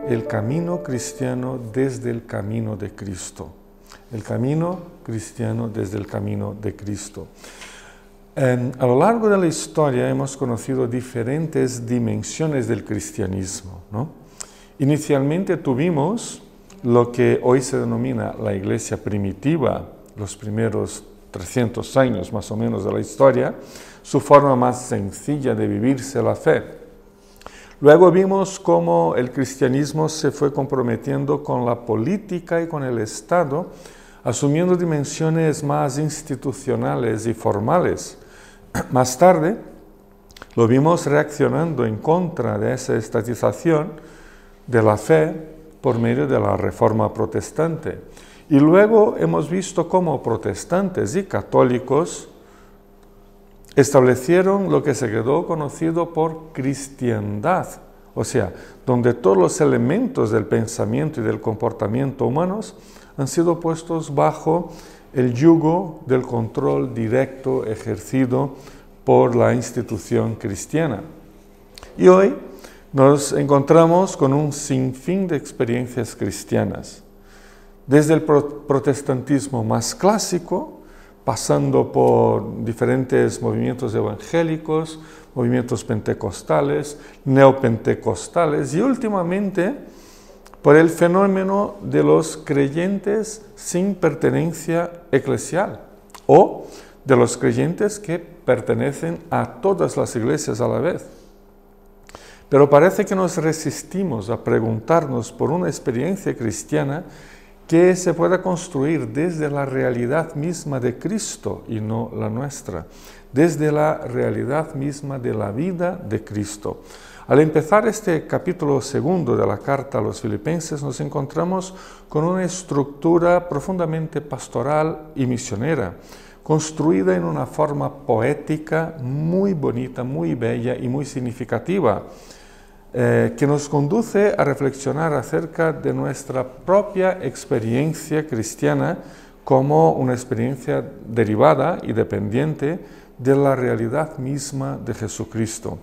el camino cristiano desde el camino de Cristo. El camino cristiano desde el camino de Cristo. A lo largo de la historia hemos conocido diferentes dimensiones del cristianismo, ¿no? Inicialmente tuvimos lo que hoy se denomina la iglesia primitiva, los primeros 300 años más o menos de la historia, su forma más sencilla de vivirse la fe. Luego vimos cómo el cristianismo se fue comprometiendo con la política y con el Estado, asumiendo dimensiones más institucionales y formales. Más tarde lo vimos reaccionando en contra de esa estatización de la fe por medio de la Reforma Protestante. Y luego hemos visto cómo protestantes y católicos establecieron lo que se quedó conocido por cristiandad, o sea, donde todos los elementos del pensamiento y del comportamiento humanos han sido puestos bajo el yugo del control directo ejercido por la institución cristiana. Y hoy nos encontramos con un sinfín de experiencias cristianas, desde el protestantismo más clásico, pasando por diferentes movimientos evangélicos, movimientos pentecostales, neopentecostales y últimamente por el fenómeno de los creyentes sin pertenencia eclesial o de los creyentes que pertenecen a todas las iglesias a la vez. Pero parece que nos resistimos a preguntarnos por una experiencia cristiana que se pueda construir desde la realidad misma de Cristo y no la nuestra, desde la realidad misma de la vida de Cristo. Al empezar este capítulo 2 de la carta a los Filipenses nos encontramos con una estructura profundamente pastoral y misionera, construida en una forma poética muy bonita, muy bella y muy significativa, que nos conduce a reflexionar acerca de nuestra propia experiencia cristiana como una experiencia derivada y dependiente de la realidad misma de Jesucristo.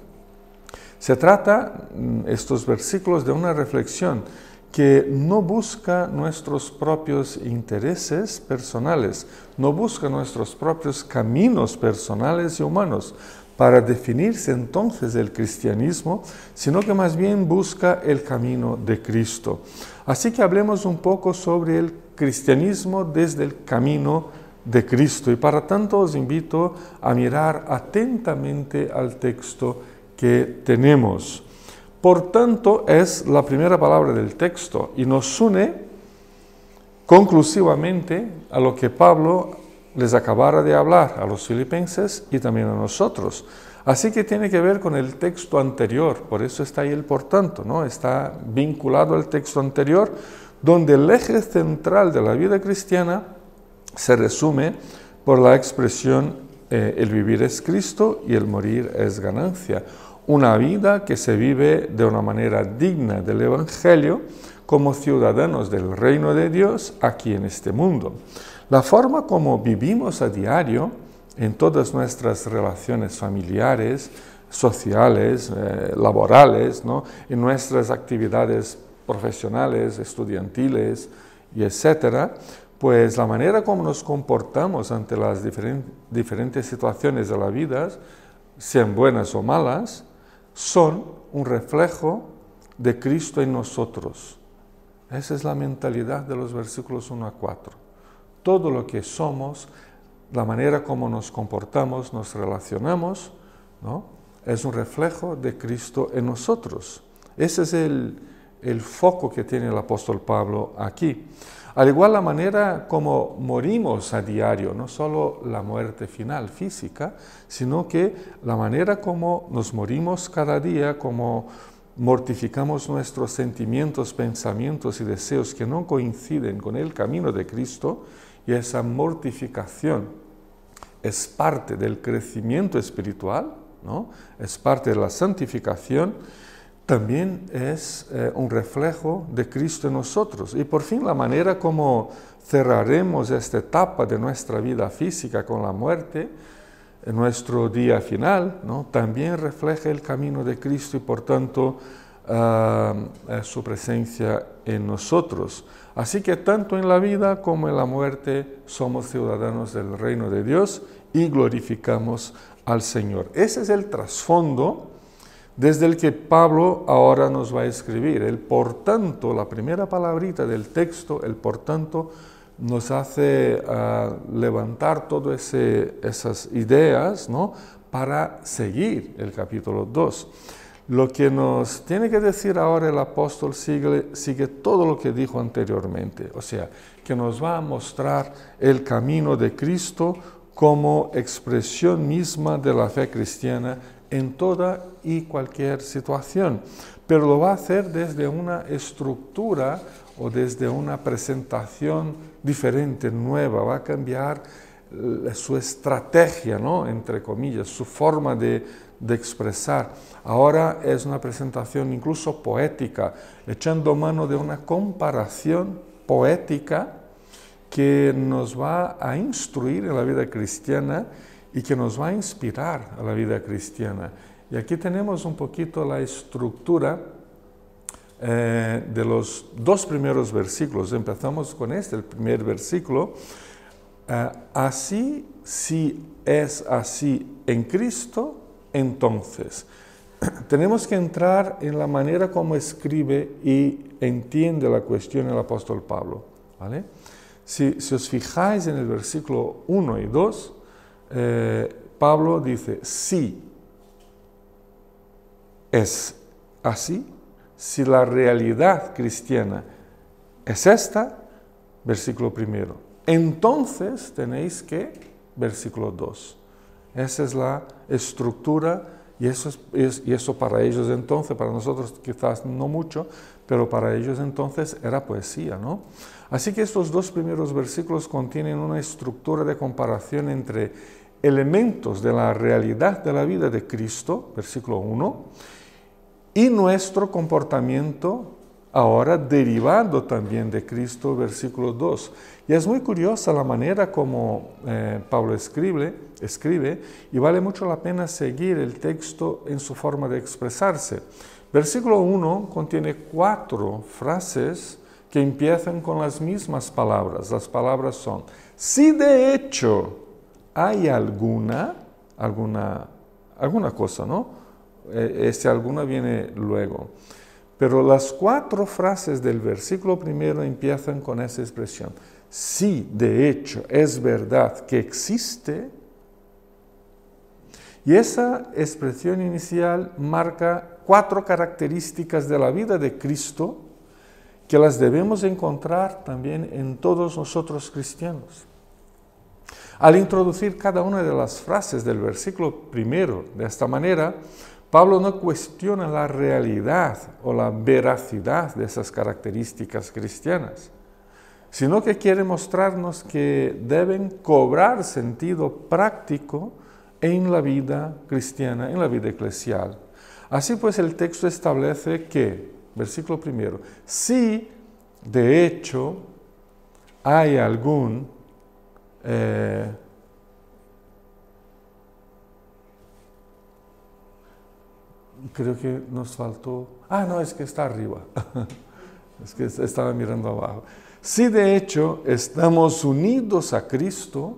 Se trata, estos versículos, de una reflexión que no busca nuestros propios intereses personales, no busca nuestros propios caminos personales y humanos para definirse entonces el cristianismo, sino que más bien busca el camino de Cristo. Así que hablemos un poco sobre el cristianismo desde el camino de Cristo y para tanto os invito a mirar atentamente al texto que tenemos. Por tanto, es la primera palabra del texto y nos une conclusivamente a lo que Pablo les acabara de hablar a los filipenses y también a nosotros. Así que tiene que ver con el texto anterior, por eso está ahí el por tanto, ¿no? Está vinculado al texto anterior, donde el eje central de la vida cristiana se resume por la expresión el vivir es Cristo y el morir es ganancia. Una vida que se vive de una manera digna del Evangelio como ciudadanos del reino de Dios aquí en este mundo. La forma como vivimos a diario en todas nuestras relaciones familiares, sociales, laborales, ¿no? En nuestras actividades profesionales, estudiantiles y etcétera, pues la manera como nos comportamos ante las diferentes situaciones de la vida, sean buenas o malas, son un reflejo de Cristo en nosotros. Esa es la mentalidad de los versículos 1 a 4. Todo lo que somos, la manera como nos comportamos, nos relacionamos, ¿no? Es un reflejo de Cristo en nosotros. Ese es el foco que tiene el apóstol Pablo aquí. Al igual la manera como morimos a diario, no solo la muerte final física, sino que la manera como nos morimos cada día, como mortificamos nuestros sentimientos, pensamientos y deseos que no coinciden con el camino de Cristo, y esa mortificación es parte del crecimiento espiritual, ¿no? Es parte de la santificación, también es un reflejo de Cristo en nosotros. Y por fin la manera como cerraremos esta etapa de nuestra vida física con la muerte, en nuestro día final, ¿no? También refleja el camino de Cristo y por tanto su presencia en nosotros. Así que tanto en la vida como en la muerte somos ciudadanos del reino de Dios y glorificamos al Señor. Ese es el trasfondo desde el que Pablo ahora nos va a escribir. El por tanto, la primera palabrita del texto, el por tanto, nos hace levantar todas esas ideas, ¿no?, para seguir el capítulo 2. Lo que nos tiene que decir ahora el apóstol sigue todo lo que dijo anteriormente, o sea, que nos va a mostrar el camino de Cristo como expresión misma de la fe cristiana en toda y cualquier situación, pero lo va a hacer desde una estructura o desde una presentación diferente, nueva, va a cambiar su estrategia, ¿no?, entre comillas, su forma de expresar. Ahora es una presentación incluso poética, echando mano de una comparación poética que nos va a instruir en la vida cristiana y que nos va a inspirar a la vida cristiana. Y aquí tenemos un poquito la estructura de los dos primeros versículos. Empezamos con el primer versículo. Así, si es así en Cristo, entonces. Tenemos que entrar en la manera como escribe y entiende la cuestión el apóstol Pablo, ¿vale? Si os fijáis en el versículo 1 y 2, Pablo dice, si es así, si la realidad cristiana es esta, versículo primero, entonces tenéis que, versículo 2. Esa es la estructura y eso para ellos entonces, para nosotros quizás no mucho, pero para ellos entonces era poesía, ¿no? Así que estos dos primeros versículos contienen una estructura de comparación entre elementos de la realidad de la vida de Cristo, versículo 1, y nuestro comportamiento ahora derivado también de Cristo, versículo 2. Y es muy curiosa la manera como Pablo escribe, y vale mucho la pena seguir el texto en su forma de expresarse. Versículo 1 contiene 4 frases que empiezan con las mismas palabras. Las palabras son, si de hecho hay alguna cosa, ¿no? Ese alguna viene luego. Pero las 4 frases del versículo primero empiezan con esa expresión. Si de hecho es verdad que existe, y esa expresión inicial marca 4 características de la vida de Cristo que las debemos encontrar también en todos nosotros cristianos. Al introducir cada una de las frases del versículo primero de esta manera, Pablo no cuestiona la realidad o la veracidad de esas características cristianas, sino que quiere mostrarnos que deben cobrar sentido práctico en la vida cristiana, en la vida eclesial. Así pues, el texto establece que, versículo primero, si de hecho hay algún creo que nos faltó, no, es que está arriba, es que estaba mirando abajo. Si de hecho estamos unidos a Cristo,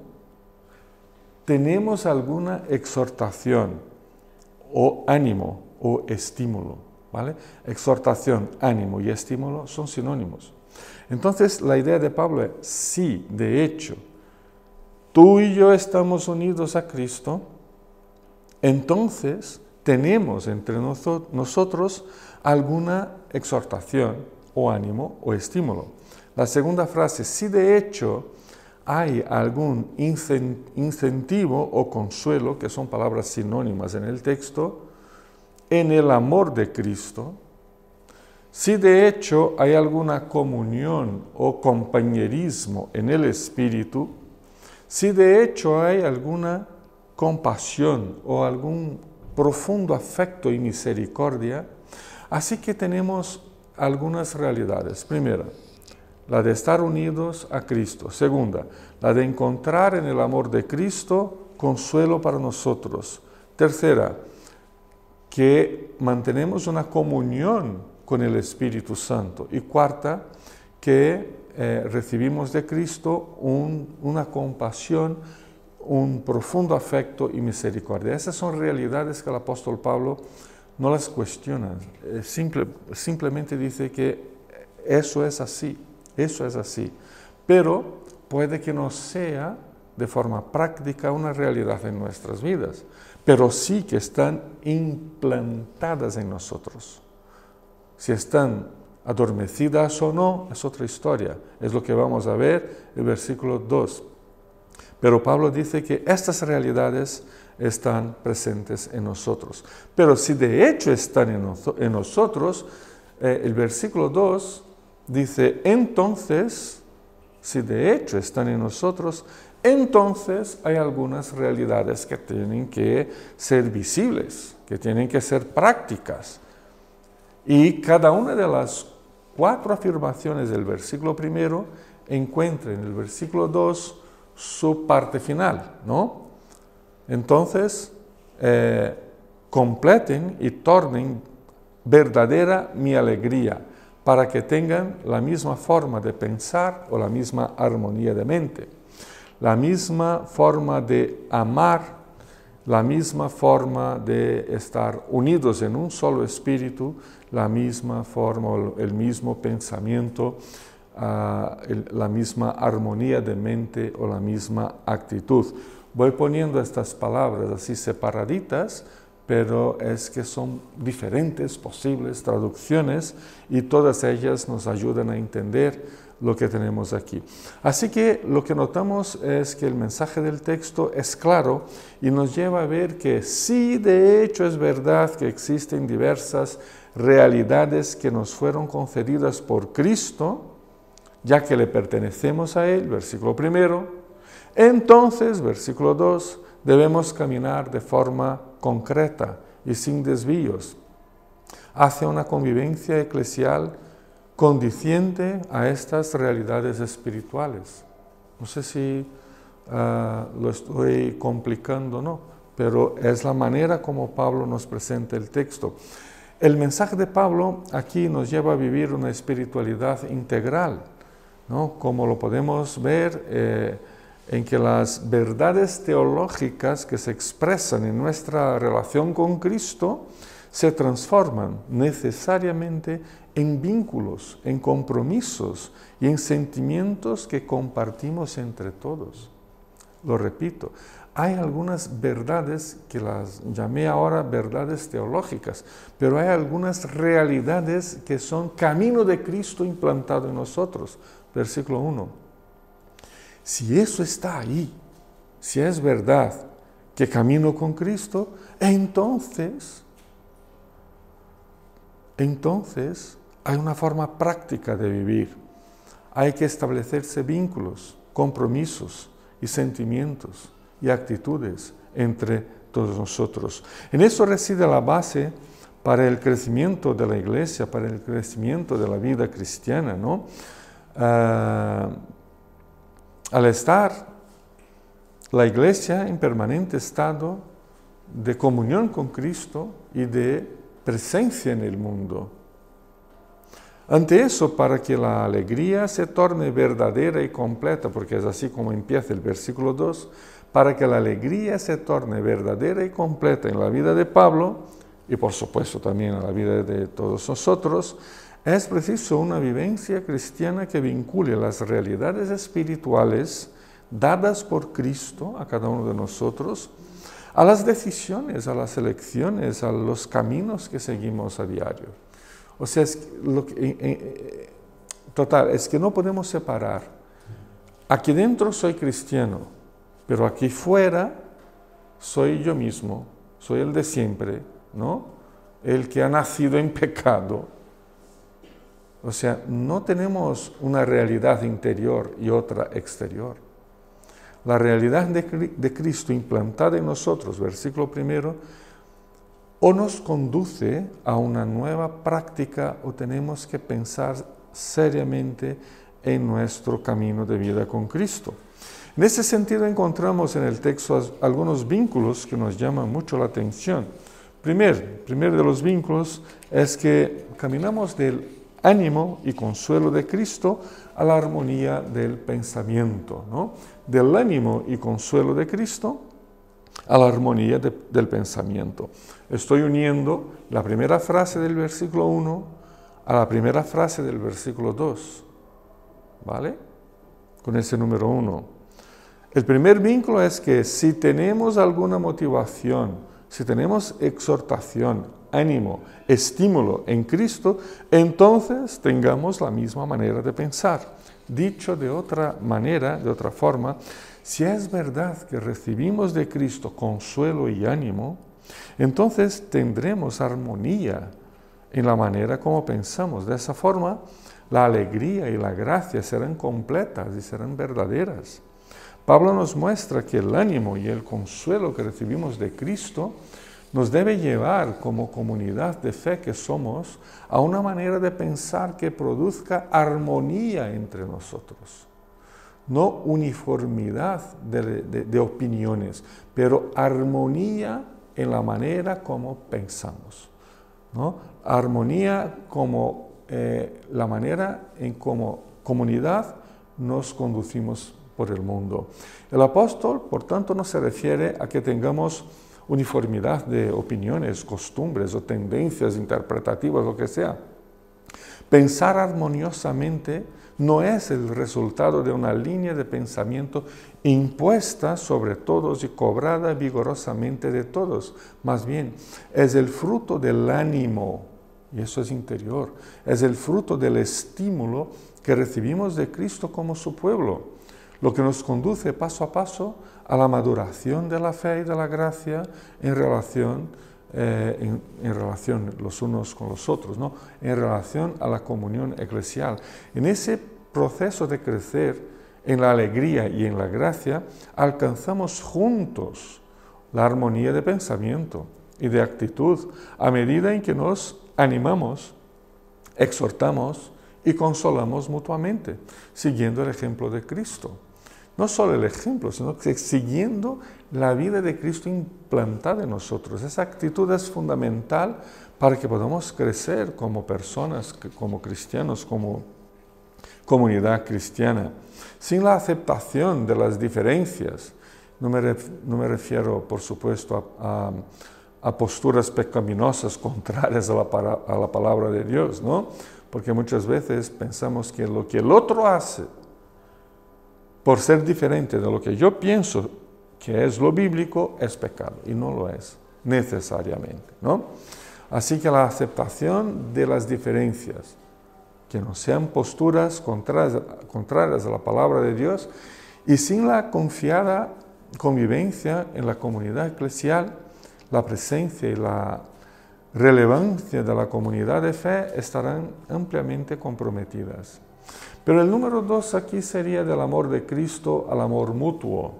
tenemos alguna exhortación o ánimo o estímulo, ¿vale? Exhortación, ánimo y estímulo son sinónimos. Entonces la idea de Pablo es, si de hecho tú y yo estamos unidos a Cristo, entonces tenemos entre nosotros alguna exhortación o ánimo o estímulo. La segunda frase, si de hecho hay algún incentivo o consuelo, que son palabras sinónimas en el texto, en el amor de Cristo, si de hecho hay alguna comunión o compañerismo en el Espíritu, si de hecho hay alguna compasión o algún profundo afecto y misericordia, así que tenemos algunas realidades. Primera, la de estar unidos a Cristo. Segunda, la de encontrar en el amor de Cristo consuelo para nosotros. Tercera, que mantenemos una comunión con el Espíritu Santo. Y cuarta, que recibimos de Cristo una compasión, un profundo afecto y misericordia. Esas son realidades que el apóstol Pablo no las cuestiona, simplemente dice que eso es así, pero puede que no sea de forma práctica una realidad en nuestras vidas, pero sí que están implantadas en nosotros. Si están adormecidas o no, es otra historia, es lo que vamos a ver en el versículo 2. Pero Pablo dice que estas realidades están presentes en nosotros. Pero si de hecho están en nosotros, el versículo 2 dice, entonces, si de hecho están en nosotros, entonces hay algunas realidades que tienen que ser visibles, que tienen que ser prácticas. Y cada una de las 4 afirmaciones del versículo primero encuentra en el versículo 2 su parte final, ¿no? Entonces, completen y tornen verdadera mi alegría, para que tengan la misma forma de pensar o la misma armonía de mente, la misma forma de amar, la misma forma de estar unidos en un solo espíritu, la misma forma, el mismo pensamiento, la misma armonía de mente o la misma actitud. Voy poniendo estas palabras así separaditas, pero es que son diferentes posibles traducciones y todas ellas nos ayudan a entender lo que tenemos aquí. Así que lo que notamos es que el mensaje del texto es claro y nos lleva a ver que sí, de hecho es verdad que existen diversas realidades que nos fueron concedidas por Cristo, ya que le pertenecemos a Él, versículo primero. Entonces, versículo 2, debemos caminar de forma concreta y sin desvíos hacia una convivencia eclesial condiciente a estas realidades espirituales. No sé si lo estoy complicando o no, pero es la manera como Pablo nos presenta el texto. El mensaje de Pablo aquí nos lleva a vivir una espiritualidad integral, ¿no? Como lo podemos ver en que las verdades teológicas que se expresan en nuestra relación con Cristo se transforman necesariamente en vínculos, en compromisos y en sentimientos que compartimos entre todos. Lo repito, hay algunas verdades que las llamé ahora verdades teológicas, pero hay algunas realidades que son camino de Cristo implantado en nosotros. Versículo 1. Si eso está ahí, si es verdad que camino con Cristo, entonces hay una forma práctica de vivir. Hay que establecerse vínculos, compromisos y sentimientos y actitudes entre todos nosotros. En eso reside la base para el crecimiento de la iglesia, para el crecimiento de la vida cristiana, ¿no? Al estar la iglesia en permanente estado de comunión con Cristo y de presencia en el mundo. Ante eso, para que la alegría se torne verdadera y completa, porque es así como empieza el versículo 2, para que la alegría se torne verdadera y completa en la vida de Pablo, y por supuesto también en la vida de todos nosotros, es preciso una vivencia cristiana que vincule las realidades espirituales dadas por Cristo a cada uno de nosotros, a las decisiones, a las elecciones, a los caminos que seguimos a diario. O sea, es que no podemos separar. Aquí dentro soy cristiano, pero aquí fuera soy yo mismo, soy el de siempre, ¿no? El que ha nacido en pecado. O sea, no tenemos una realidad interior y otra exterior. La realidad de Cristo implantada en nosotros, versículo primero, o nos conduce a una nueva práctica o tenemos que pensar seriamente en nuestro camino de vida con Cristo. En ese sentido encontramos en el texto algunos vínculos que nos llaman mucho la atención. Primero de los vínculos es que caminamos del ánimo y consuelo de Cristo a la armonía del pensamiento, ¿no? Del ánimo y consuelo de Cristo a la armonía del pensamiento. Estoy uniendo la primera frase del versículo 1 a la primera frase del versículo 2, ¿vale? Con ese número 1. El primer vínculo es que si tenemos alguna motivación, si tenemos exhortación, ánimo, estímulo en Cristo, entonces tengamos la misma manera de pensar. Dicho de otra manera, de otra forma, si es verdad que recibimos de Cristo consuelo y ánimo, entonces tendremos armonía en la manera como pensamos. De esa forma, la alegría y la gracia serán completas y serán verdaderas. Pablo nos muestra que el ánimo y el consuelo que recibimos de Cristo nos debe llevar como comunidad de fe que somos a una manera de pensar que produzca armonía entre nosotros. No uniformidad de opiniones, pero armonía en la manera como pensamos, ¿no? Armonía como la manera en como comunidad nos conducimos por el mundo. El apóstol, por tanto, no se refiere a que tengamos uniformidad de opiniones, costumbres o tendencias interpretativas, lo que sea. Pensar armoniosamente no es el resultado de una línea de pensamiento impuesta sobre todos y cobrada vigorosamente de todos. Más bien, es el fruto del ánimo, y eso es interior, es el fruto del estímulo que recibimos de Cristo como su pueblo, lo que nos conduce paso a paso a la maduración de la fe y de la gracia en relación los unos con los otros, ¿no? En relación a la comunión eclesial. En ese proceso de crecer en la alegría y en la gracia, alcanzamos juntos la armonía de pensamiento y de actitud a medida en que nos animamos, exhortamos y consolamos mutuamente, siguiendo el ejemplo de Cristo. No solo el ejemplo, sino que siguiendo la vida de Cristo implantada en nosotros. Esa actitud es fundamental para que podamos crecer como personas, como cristianos, como comunidad cristiana. Sin la aceptación de las diferencias, no me refiero, por supuesto, a posturas pecaminosas contrarias a la palabra de Dios, ¿no? Porque muchas veces pensamos que lo que el otro hace, por ser diferente de lo que yo pienso que es lo bíblico, es pecado, y no lo es necesariamente, ¿no? Así que la aceptación de las diferencias, que no sean posturas contrarias a la palabra de Dios, y sin la confiada convivencia en la comunidad eclesial, la presencia y la relevancia de la comunidad de fe estarán ampliamente comprometidas. Pero el número 2 aquí sería del amor de Cristo al amor mutuo,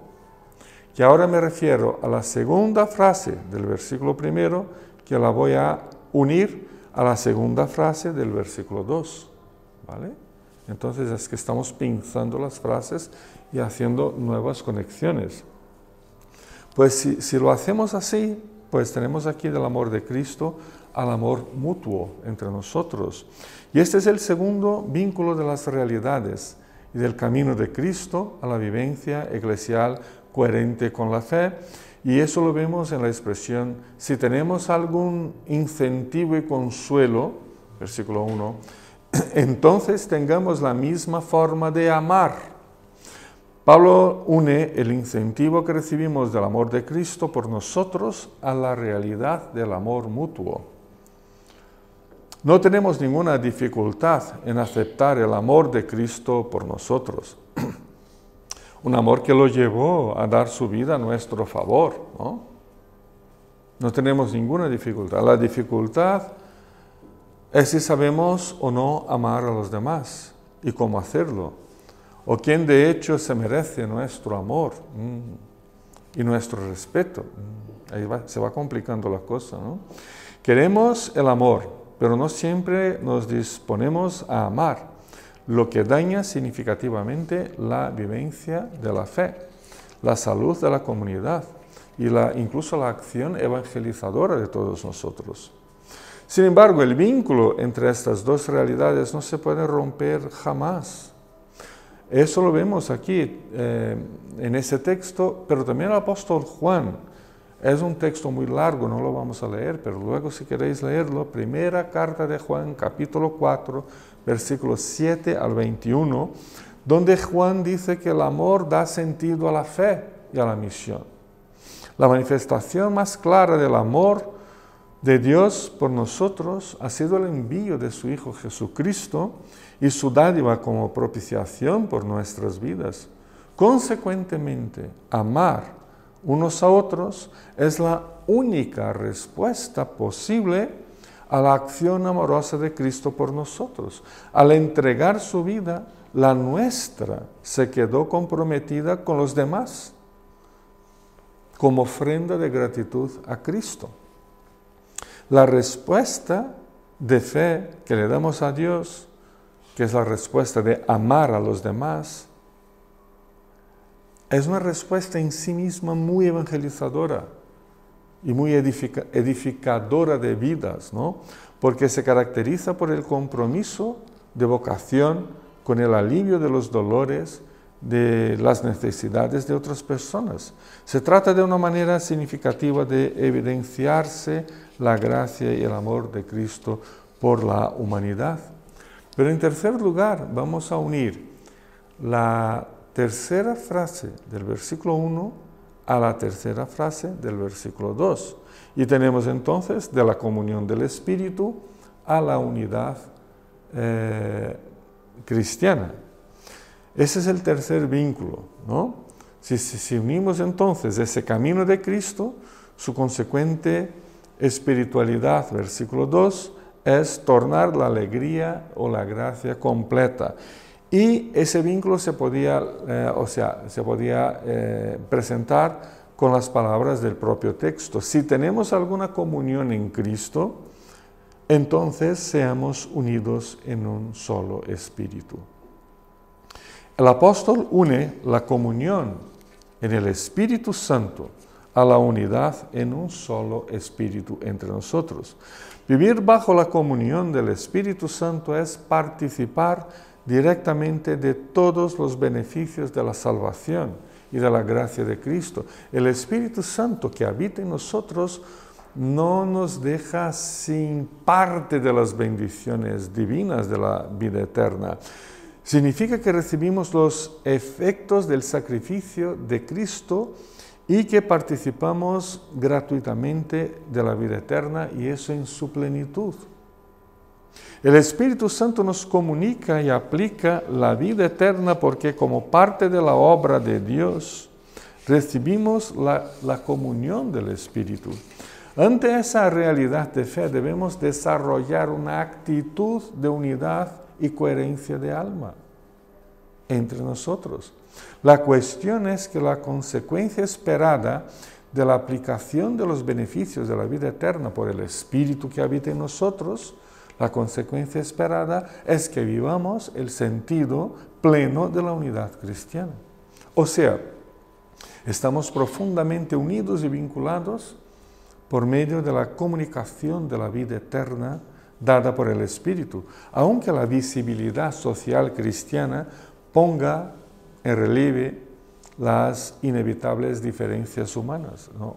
que ahora me refiero a la segunda frase del versículo 1, que la voy a unir a la segunda frase del versículo 2, ¿vale? Entonces es que estamos pinzando las frases y haciendo nuevas conexiones. Pues si lo hacemos así, pues tenemos aquí del amor de Cristo al amor mutuo entre nosotros. Y este es el segundo vínculo de las realidades y del camino de Cristo a la vivencia eclesial coherente con la fe. Y eso lo vemos en la expresión, si tenemos algún incentivo y consuelo, versículo 1, entonces tengamos la misma forma de amar. Pablo une el incentivo que recibimos del amor de Cristo por nosotros a la realidad del amor mutuo. No tenemos ninguna dificultad en aceptar el amor de Cristo por nosotros. Un amor que lo llevó a dar su vida a nuestro favor, ¿no? No tenemos ninguna dificultad. La dificultad es si sabemos o no amar a los demás y cómo hacerlo. O quién de hecho se merece nuestro amor y nuestro respeto. Ahí se va complicando la cosa, ¿no? Queremos el amor, pero no siempre nos disponemos a amar, lo que daña significativamente la vivencia de la fe, la salud de la comunidad y incluso la acción evangelizadora de todos nosotros. Sin embargo, el vínculo entre estas dos realidades no se puede romper jamás. Eso lo vemos aquí en ese texto, pero también el apóstol Juan. Es un texto muy largo, no lo vamos a leer, pero luego si queréis leerlo, primera carta de Juan, capítulo 4, versículos 7 al 21, donde Juan dice que el amor da sentido a la fe y a la misión. La manifestación más clara del amor de Dios por nosotros ha sido el envío de su Hijo Jesucristo y su dádiva como propiciación por nuestras vidas. Consecuentemente, amar unos a otros es la única respuesta posible a la acción amorosa de Cristo por nosotros. Al entregar su vida, la nuestra se quedó comprometida con los demás como ofrenda de gratitud a Cristo. La respuesta de fe que le damos a Dios, que es la respuesta de amar a los demás, es una respuesta en sí misma muy evangelizadora y muy edificadora de vidas, ¿no? Porque se caracteriza por el compromiso de vocación con el alivio de los dolores, de las necesidades de otras personas. Se trata de una manera significativa de evidenciarse la gracia y el amor de Cristo por la humanidad. Pero en tercer lugar, vamos a unir la tercera frase del versículo 1 a la tercera frase del versículo 2. Y tenemos entonces de la comunión del Espíritu a la unidad cristiana. Ese es el tercer vínculo, ¿no? Si unimos entonces ese camino de Cristo, su consecuente espiritualidad, versículo 2, es tornar la alegría o la gracia completa. Y ese vínculo se podía presentar con las palabras del propio texto. Si tenemos alguna comunión en Cristo, entonces seamos unidos en un solo espíritu. El apóstol une la comunión en el Espíritu Santo a la unidad en un solo espíritu entre nosotros. Vivir bajo la comunión del Espíritu Santo es participar directamente de todos los beneficios de la salvación y de la gracia de Cristo. El Espíritu Santo que habita en nosotros no nos deja sin parte de las bendiciones divinas de la vida eterna. Significa que recibimos los efectos del sacrificio de Cristo y que participamos gratuitamente de la vida eterna, y eso en su plenitud. El Espíritu Santo nos comunica y aplica la vida eterna porque como parte de la obra de Dios recibimos la comunión del Espíritu. Ante esa realidad de fe debemos desarrollar una actitud de unidad y coherencia de alma entre nosotros. La cuestión es que la consecuencia esperada de la aplicación de los beneficios de la vida eterna por el Espíritu que habita en nosotros, la consecuencia esperada es que vivamos el sentido pleno de la unidad cristiana. O sea, estamos profundamente unidos y vinculados por medio de la comunicación de la vida eterna dada por el Espíritu, aunque la visibilidad social cristiana ponga en relieve las inevitables diferencias humanas, ¿no?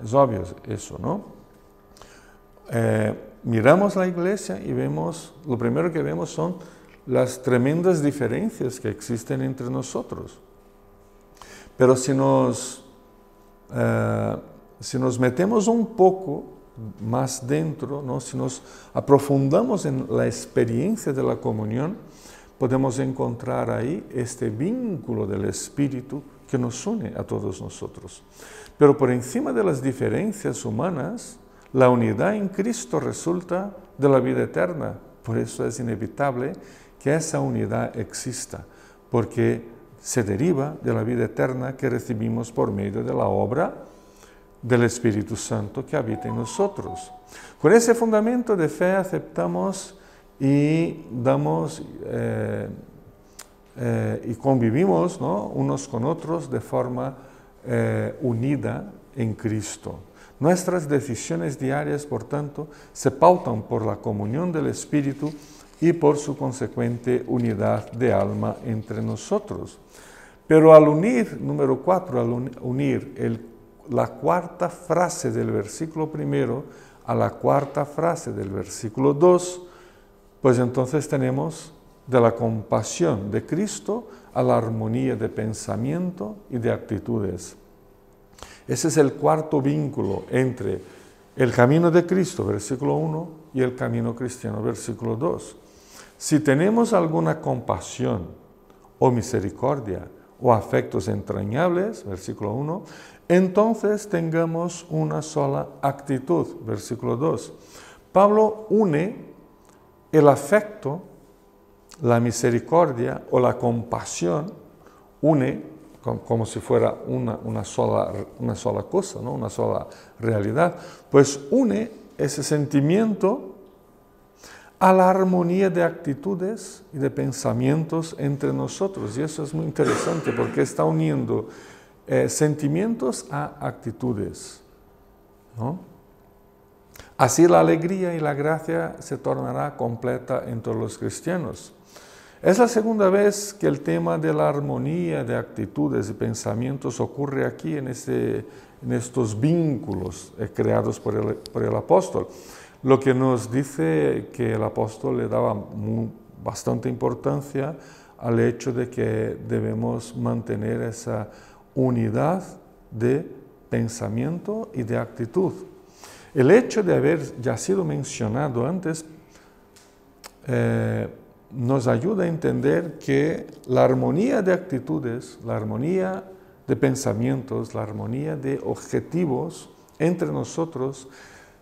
Es obvio eso, ¿no? Miramos la iglesia y vemos, lo primero que vemos son las tremendas diferencias que existen entre nosotros. Pero si nos metemos un poco más dentro, ¿no? Si nos aprofundamos en la experiencia de la comunión, podemos encontrar ahí este vínculo del Espíritu que nos une a todos nosotros. Pero por encima de las diferencias humanas, la unidad en Cristo resulta de la vida eterna. Por eso es inevitable que esa unidad exista, porque se deriva de la vida eterna que recibimos por medio de la obra del Espíritu Santo que habita en nosotros. Con ese fundamento de fe aceptamos y damos y convivimos, ¿no? Unos con otros de forma unida en Cristo. Nuestras decisiones diarias, por tanto, se pautan por la comunión del Espíritu y por su consecuente unidad de alma entre nosotros. Pero al unir, número 4, al unir la cuarta frase del versículo primero a la cuarta frase del versículo 2, pues entonces tenemos de la compasión de Cristo a la armonía de pensamiento y de actitudes. Ese es el cuarto vínculo entre el camino de Cristo, versículo 1, y el camino cristiano, versículo 2. Si tenemos alguna compasión o misericordia o afectos entrañables, versículo 1, entonces tengamos una sola actitud, versículo 2. Pablo une el afecto, la misericordia o la compasión, une como si fuera una sola cosa, ¿no? Una sola realidad, pues une ese sentimiento a la armonía de actitudes y de pensamientos entre nosotros. Y eso es muy interesante porque está uniendo sentimientos a actitudes, ¿no? Así la alegría y la gracia se tornará completa en todos los cristianos. Es la segunda vez que el tema de la armonía de actitudes y pensamientos ocurre aquí en estos vínculos creados por el apóstol. Lo que nos dice que el apóstol le daba bastante importancia al hecho de que debemos mantener esa unidad de pensamiento y de actitud. El hecho de haber ya sido mencionado antes nos ayuda a entender que la armonía de actitudes, la armonía de pensamientos, la armonía de objetivos entre nosotros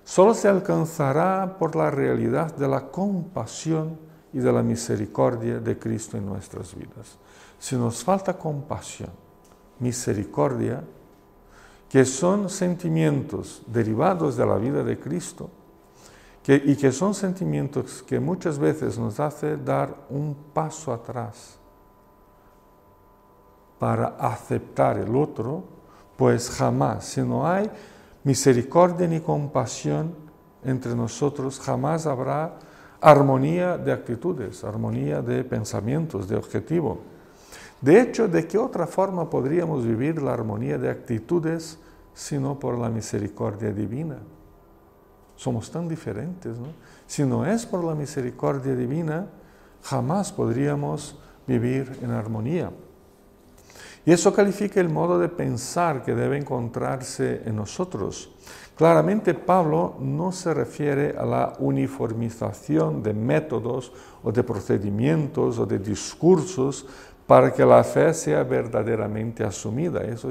solo se alcanzará por la realidad de la compasión y de la misericordia de Cristo en nuestras vidas. Si nos falta compasión, misericordia, que son sentimientos derivados de la vida de Cristo, y que son sentimientos que muchas veces nos hacen dar un paso atrás para aceptar el otro, pues jamás, si no hay misericordia ni compasión entre nosotros, jamás habrá armonía de actitudes, armonía de pensamientos, de objetivo. De hecho, ¿de qué otra forma podríamos vivir la armonía de actitudes sino por la misericordia divina? Somos tan diferentes, ¿no? Si no es por la misericordia divina, jamás podríamos vivir en armonía. Y eso califica el modo de pensar que debe encontrarse en nosotros. Claramente Pablo no se refiere a la uniformización de métodos o de procedimientos o de discursos para que la fe sea verdaderamente asumida. Eso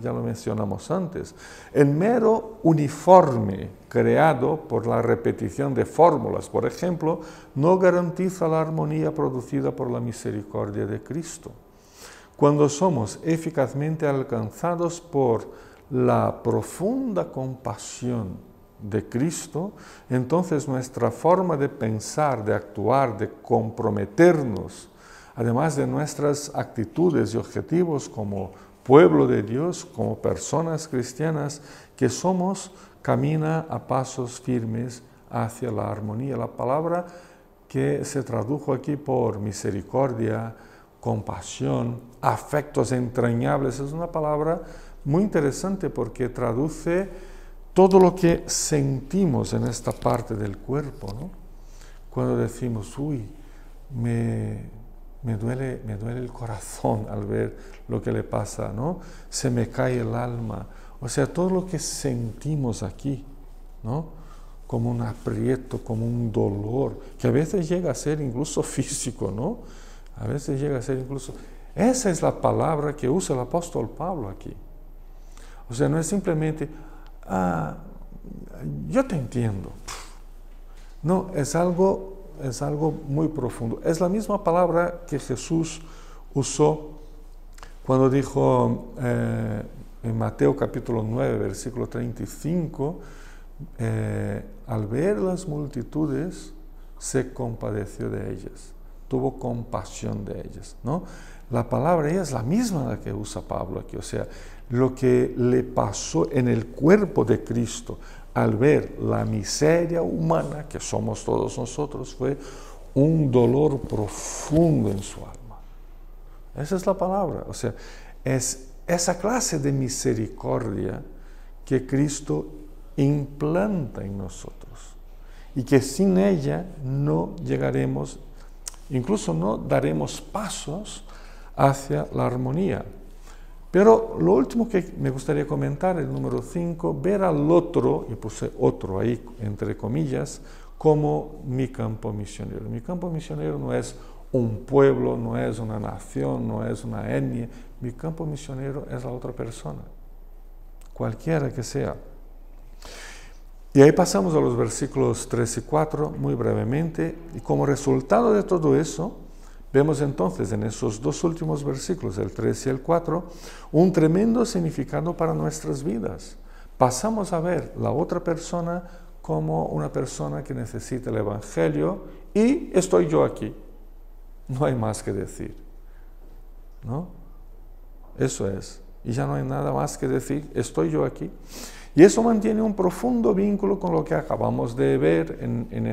ya lo mencionamos antes. El mero uniforme creado por la repetición de fórmulas, por ejemplo, no garantiza la armonía producida por la misericordia de Cristo. Cuando somos eficazmente alcanzados por la profunda compasión de Cristo, entonces nuestra forma de pensar, de actuar, de comprometernos, además de nuestras actitudes y objetivos como pueblo de Dios, como personas cristianas que somos, camina a pasos firmes hacia la armonía. La palabra que se tradujo aquí por misericordia, compasión, afectos entrañables, es una palabra muy interesante porque traduce todo lo que sentimos en esta parte del cuerpo, ¿no? Cuando decimos, uy, me duele el corazón al ver lo que le pasa, ¿no? Se me cae el alma. O sea, todo lo que sentimos aquí, ¿no? Como un aprieto, como un dolor, que a veces llega a ser incluso físico, ¿no? A veces llega a ser incluso... Esa es la palabra que usa el apóstol Pablo aquí. O sea, no es simplemente, yo te entiendo. No, es algo muy profundo. Es la misma palabra que Jesús usó cuando dijo en Mateo capítulo 9, versículo 35, al ver las multitudes, se compadeció de ellas, tuvo compasión de ellas, ¿no? La palabra ella es la misma la que usa Pablo aquí, o sea, lo que le pasó en el cuerpo de Cristo al ver la miseria humana que somos todos nosotros fue un dolor profundo en su alma. Esa es la palabra, o sea, es esa clase de misericordia que Cristo implanta en nosotros y que sin ella no llegaremos, incluso no daremos pasos hacia la armonía. Pero lo último que me gustaría comentar, el número 5, ver al otro, y puse otro ahí entre comillas, como mi campo misionero. Mi campo misionero no es un pueblo, no es una nación, no es una etnia. Mi campo misionero es la otra persona, cualquiera que sea. Y ahí pasamos a los versículos 3 y 4 muy brevemente, y como resultado de todo eso, vemos entonces en esos dos últimos versículos, el 3 y el 4, un tremendo significado para nuestras vidas. Pasamos a ver la otra persona como una persona que necesita el Evangelio y estoy yo aquí. No hay más que decir, ¿no? Eso es. Y ya no hay nada más que decir, estoy yo aquí. Y eso mantiene un profundo vínculo con lo que acabamos de ver en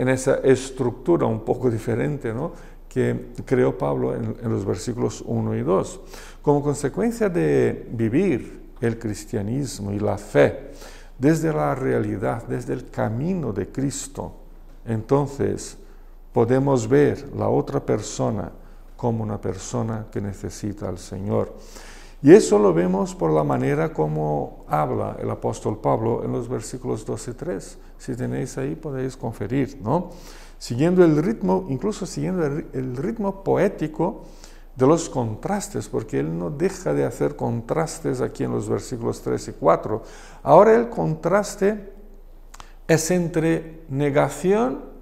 esa estructura un poco diferente, ¿no?, que creó Pablo en los versículos 1 y 2. Como consecuencia de vivir el cristianismo y la fe desde la realidad, desde el camino de Cristo, entonces podemos ver la otra persona como una persona que necesita al Señor. Y eso lo vemos por la manera como habla el apóstol Pablo en los versículos 2 y 3. Si tenéis ahí podéis conferir, ¿no? Siguiendo el ritmo, incluso siguiendo el ritmo poético de los contrastes, porque él no deja de hacer contrastes aquí en los versículos 3 y 4. Ahora el contraste es entre negación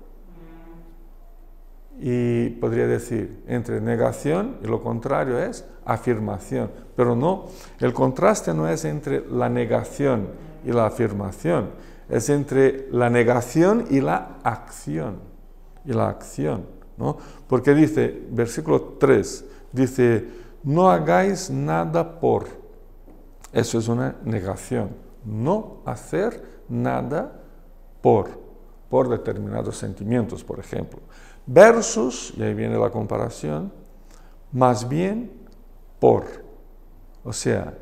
y podría decir entre negación y lo contrario es afirmación, pero no, el contraste no es entre la negación y la afirmación, es entre la negación y la acción, ¿no? Porque dice, versículo 3, dice, no hagáis nada por, eso es una negación, no hacer nada por determinados sentimientos, por ejemplo. Versus, y ahí viene la comparación, más bien por. O sea,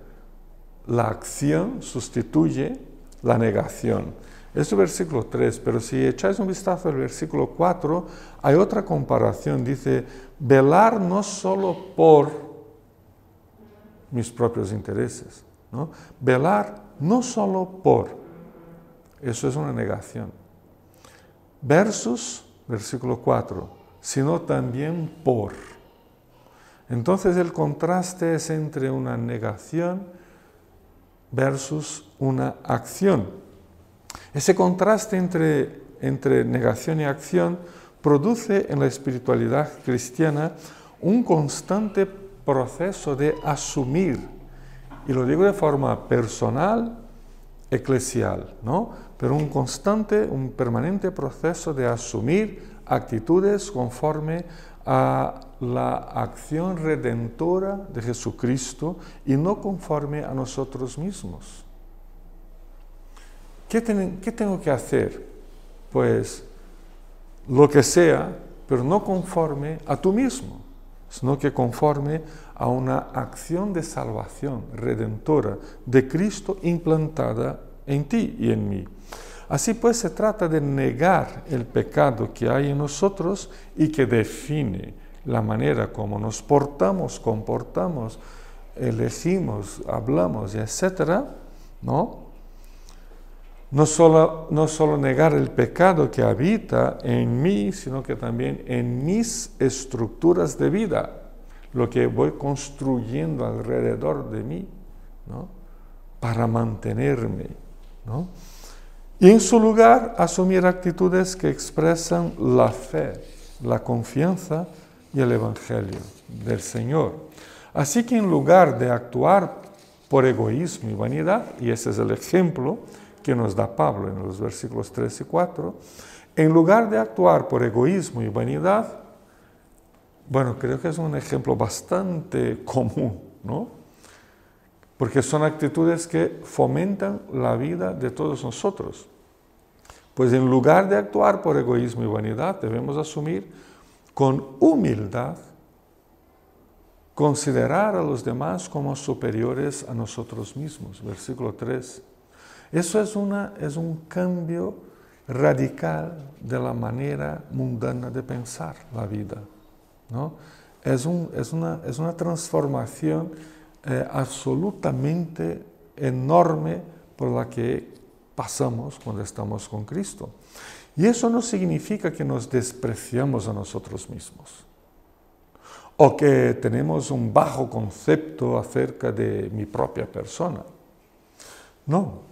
la acción sustituye la negación. Es el versículo 3, pero si echáis un vistazo al versículo 4, hay otra comparación. Dice, velar no solo por mis propios intereses, ¿no? Velar no solo por. Eso es una negación. Versus, versículo 4, sino también por. Entonces el contraste es entre una negación versus una acción. Ese contraste entre negación y acción produce en la espiritualidad cristiana un constante proceso de asumir, y lo digo de forma personal, eclesial, ¿no? Pero un permanente proceso de asumir actitudes conforme a la acción redentora de Jesucristo y no conforme a nosotros mismos. ¿Qué tengo que hacer? Pues lo que sea, pero no conforme a tú mismo, sino que conforme a una acción de salvación redentora de Cristo implantada en ti y en mí. Así pues, se trata de negar el pecado que hay en nosotros y que define la manera como nos portamos, comportamos, elegimos, hablamos, etc., ¿no? No solo negar el pecado que habita en mí, sino que también en mis estructuras de vida, lo que voy construyendo alrededor de mí, ¿no?, para mantenerme, ¿no? Y en su lugar, asumir actitudes que expresan la fe, la confianza y el Evangelio del Señor. Así que en lugar de actuar por egoísmo y vanidad, y ese es el ejemplo que nos da Pablo en los versículos 3 y 4, En lugar de actuar por egoísmo y vanidad, bueno, creo que es un ejemplo bastante común, ¿no? Porque son actitudes que fomentan la vida de todos nosotros. Pues en lugar de actuar por egoísmo y vanidad, debemos asumir con humildad, considerar a los demás como superiores a nosotros mismos. Versículo 3. Eso es un cambio radical de la manera mundana de pensar la vida, ¿no? Es una transformación absolutamente enorme por la que pasamos cuando estamos con Cristo. Y eso no significa que nos despreciamos a nosotros mismos o que tenemos un bajo concepto acerca de mi propia persona. No,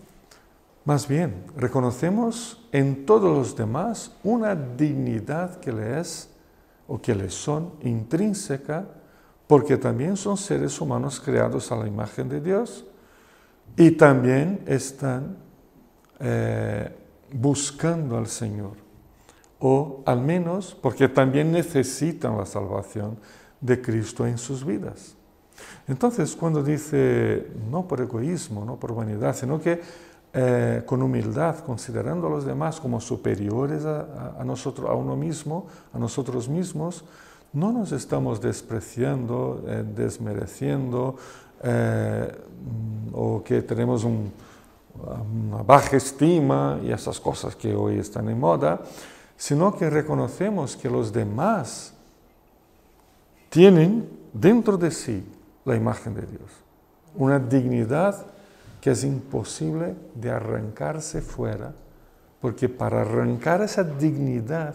más bien reconocemos en todos los demás una dignidad que les son intrínseca, porque también son seres humanos creados a la imagen de Dios y también están buscando al Señor, o al menos porque también necesitan la salvación de Cristo en sus vidas. Entonces, cuando dice no por egoísmo, no por vanidad, sino que con humildad, considerando a los demás como superiores a nosotros, a uno mismo, a nosotros mismos, no nos estamos despreciando, desmereciendo, o que tenemos una baja estima y esas cosas que hoy están en moda, sino que reconocemos que los demás tienen dentro de sí la imagen de Dios, una dignidad que es imposible de arrancarse fuera, porque para arrancar esa dignidad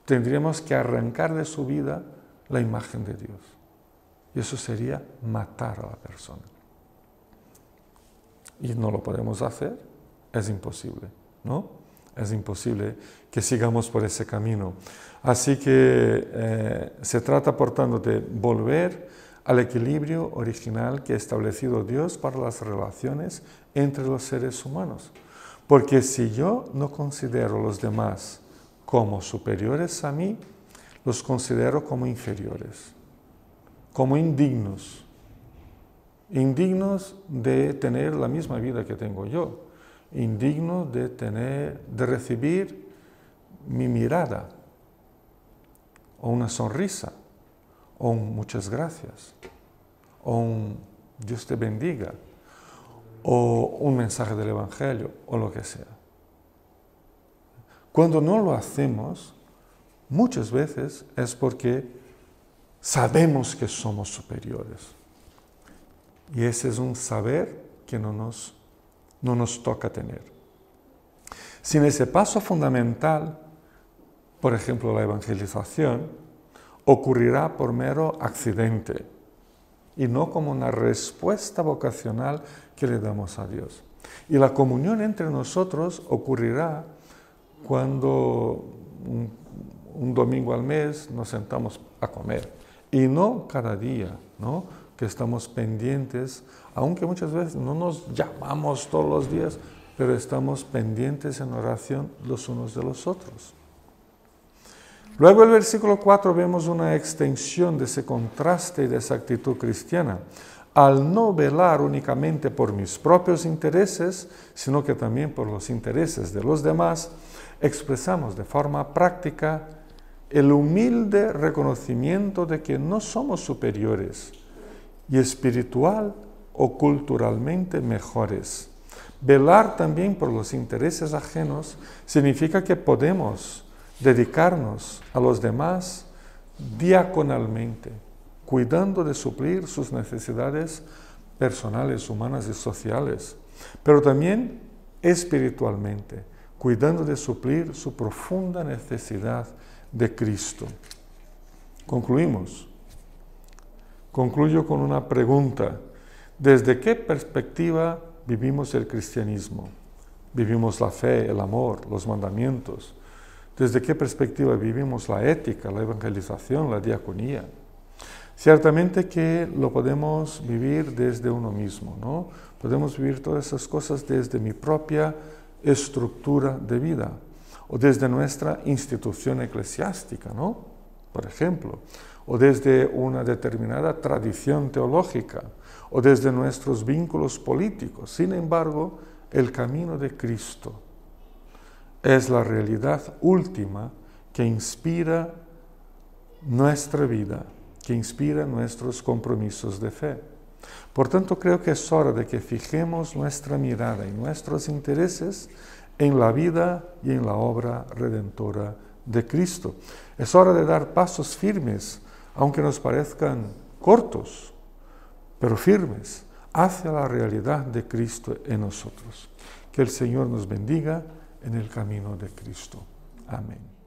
tendríamos que arrancar de su vida la imagen de Dios. Y eso sería matar a la persona. Y no lo podemos hacer, es imposible, ¿no? Es imposible que sigamos por ese camino. Así que se trata, por tanto, de volver al equilibrio original que ha establecido Dios para las relaciones entre los seres humanos. Porque si yo no considero a los demás como superiores a mí, los considero como inferiores, como indignos de tener la misma vida que tengo yo, indignos de recibir mi mirada, o una sonrisa, o un muchas gracias, o un Dios te bendiga, o un mensaje del Evangelio, o lo que sea. Cuando no lo hacemos, muchas veces es porque sabemos que somos superiores. Y ese es un saber que no nos toca tener. Sin ese paso fundamental, por ejemplo, la evangelización, ocurrirá por mero accidente y no como una respuesta vocacional que le damos a Dios. Y la comunión entre nosotros ocurrirá cuando un domingo al mes nos sentamos a comer, y no cada día, ¿no? Que estamos pendientes, aunque muchas veces no nos llamamos todos los días, pero estamos pendientes en oración los unos de los otros. Luego, en el versículo 4 vemos una extensión de ese contraste y de esa actitud cristiana. Al no velar únicamente por mis propios intereses, sino que también por los intereses de los demás, expresamos de forma práctica el humilde reconocimiento de que no somos superiores y espiritual o culturalmente mejores. Velar también por los intereses ajenos significa que podemos dedicarnos a los demás diaconalmente, cuidando de suplir sus necesidades personales, humanas y sociales, pero también espiritualmente, cuidando de suplir su profunda necesidad de Cristo. Concluyo con una pregunta. ¿Desde qué perspectiva vivimos el cristianismo? ¿Vivimos la fe, el amor, los mandamientos? ¿Desde qué perspectiva vivimos la ética, la evangelización, la diaconía? Ciertamente que lo podemos vivir desde uno mismo, ¿no? Podemos vivir todas esas cosas desde mi propia estructura de vida, o desde nuestra institución eclesiástica, ¿no? Por ejemplo, o desde una determinada tradición teológica, o desde nuestros vínculos políticos. Sin embargo, el camino de Cristo es la realidad última que inspira nuestra vida, que inspira nuestros compromisos de fe. Por tanto, creo que es hora de que fijemos nuestra mirada y nuestros intereses en la vida y en la obra redentora de Cristo. Es hora de dar pasos firmes, aunque nos parezcan cortos, pero firmes, hacia la realidad de Cristo en nosotros. Que el Señor nos bendiga en el camino de Cristo. Amén.